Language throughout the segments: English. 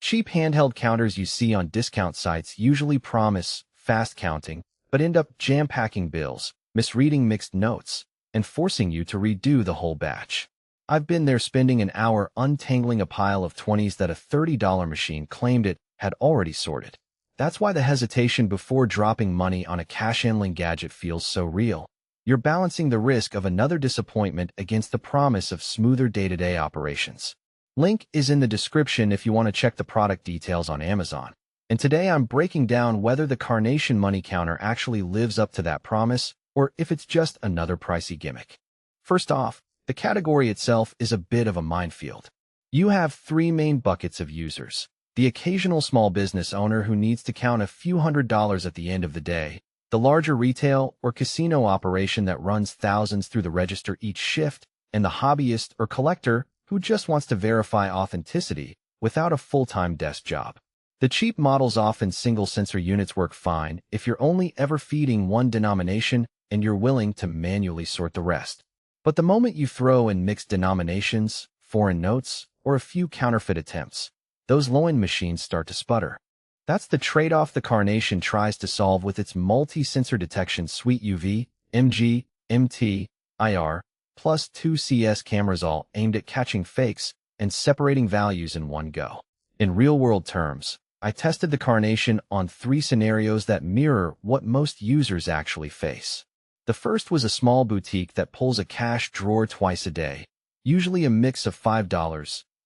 Cheap handheld counters you see on discount sites usually promise fast counting, but end up jam-packing bills, misreading mixed notes, and forcing you to redo the whole batch. I've been there spending an hour untangling a pile of 20s that a $30 machine claimed it had already sorted. That's why the hesitation before dropping money on a cash-handling gadget feels so real. You're balancing the risk of another disappointment against the promise of smoother day-to-day operations. Link is in the description if you want to check the product details on Amazon. And today I'm breaking down whether the Carnation money counter actually lives up to that promise or if it's just another pricey gimmick. First off, the category itself is a bit of a minefield. You have three main buckets of users: the occasional small business owner who needs to count a few $100s at the end of the day, the larger retail or casino operation that runs thousands through the register each shift, and the hobbyist or collector who just wants to verify authenticity without a full-time desk job. The cheap models, often single-sensor units, work fine if you're only ever feeding one denomination and you're willing to manually sort the rest. But the moment you throw in mixed denominations, foreign notes, or a few counterfeit attempts, those low-end machines start to sputter. That's the trade-off the Carnation tries to solve with its multi-sensor detection suite: UV, MG, MT, IR, plus 2 CS cameras, all aimed at catching fakes and separating values in one go. In real-world terms, I tested the Carnation on 3 scenarios that mirror what most users actually face. The first was a small boutique that pulls a cash drawer twice a day, usually a mix of $5,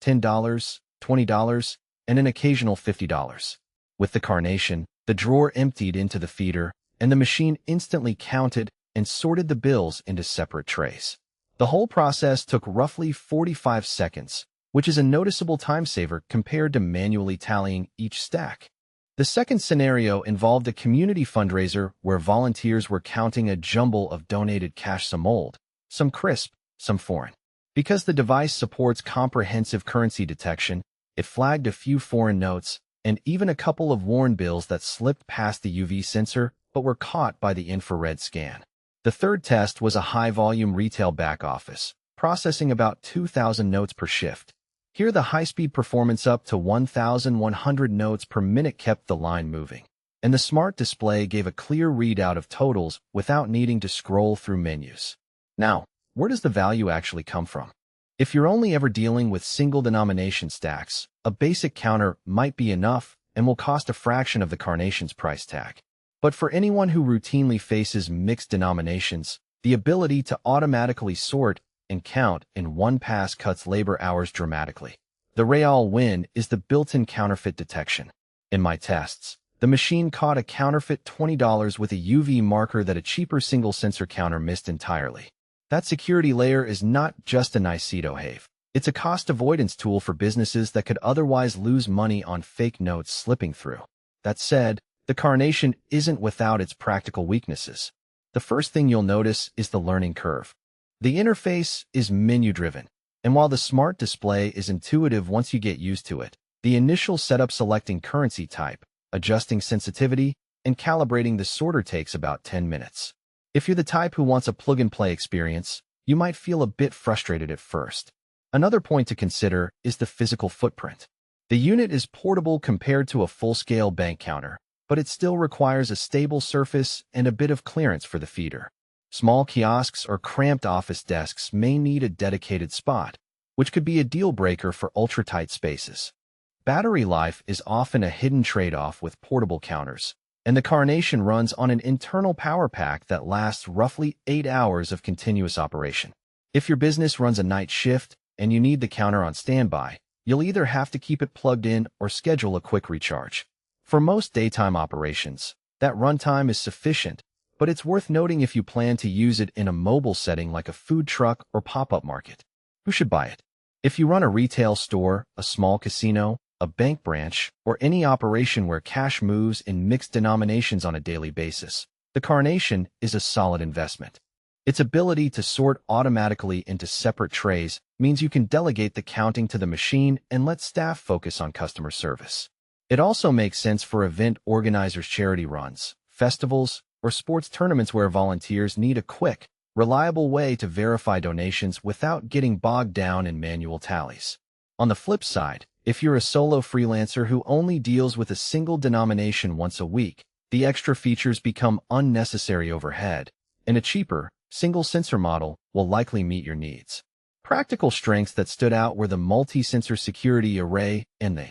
$10, $20, and an occasional $50. With the Carnation, the drawer emptied into the feeder, and the machine instantly counted and sorted the bills into separate trays. The whole process took roughly 45 seconds, which is a noticeable time saver compared to manually tallying each stack. The second scenario involved a community fundraiser where volunteers were counting a jumble of donated cash, some old, some crisp, some foreign. Because the device supports comprehensive currency detection, it flagged a few foreign notes and even a couple of worn bills that slipped past the UV sensor but were caught by the infrared scan. The third test was a high-volume retail back office, processing about 2,000 notes per shift. Here, the high-speed performance up to 1,100 notes per minute kept the line moving, and the smart display gave a clear readout of totals without needing to scroll through menus. Now, where does the value actually come from? If you're only ever dealing with single-denomination stacks, a basic counter might be enough and will cost a fraction of the Carnation's price tag. But for anyone who routinely faces mixed denominations, the ability to automatically sort and count in one pass cuts labor hours dramatically. The real win is the built-in counterfeit detection. In my tests, the machine caught a counterfeit $20 with a UV marker that a cheaper single-sensor counter missed entirely. That security layer is not just a nice-to-have. It's a cost avoidance tool for businesses that could otherwise lose money on fake notes slipping through. That said, the Carnation isn't without its practical weaknesses. The first thing you'll notice is the learning curve. The interface is menu-driven, and while the smart display is intuitive once you get used to it, the initial setup, selecting currency type, adjusting sensitivity, and calibrating the sorter takes about 10 minutes. If you're the type who wants a plug-and-play experience, you might feel a bit frustrated at first. Another point to consider is the physical footprint. The unit is portable compared to a full-scale bank counter, but it still requires a stable surface and a bit of clearance for the feeder. Small kiosks or cramped office desks may need a dedicated spot, which could be a deal-breaker for ultra-tight spaces. Battery life is often a hidden trade-off with portable counters, and the Carnation runs on an internal power pack that lasts roughly 8 hours of continuous operation. If your business runs a night shift and you need the counter on standby, you'll either have to keep it plugged in or schedule a quick recharge. For most daytime operations, that runtime is sufficient, but it's worth noting if you plan to use it in a mobile setting like a food truck or pop-up market. Who should buy it? If you run a retail store, a small casino, a bank branch, or any operation where cash moves in mixed denominations on a daily basis, the Carnation is a solid investment. Its ability to sort automatically into separate trays means you can delegate the counting to the machine and let staff focus on customer service. It also makes sense for event organizers, charity runs, festivals, or sports tournaments where volunteers need a quick, reliable way to verify donations without getting bogged down in manual tallies. On the flip side, if you're a solo freelancer who only deals with a single denomination once a week, the extra features become unnecessary overhead, and a cheaper, single sensor model will likely meet your needs. Practical strengths that stood out were the multi-sensor security array and the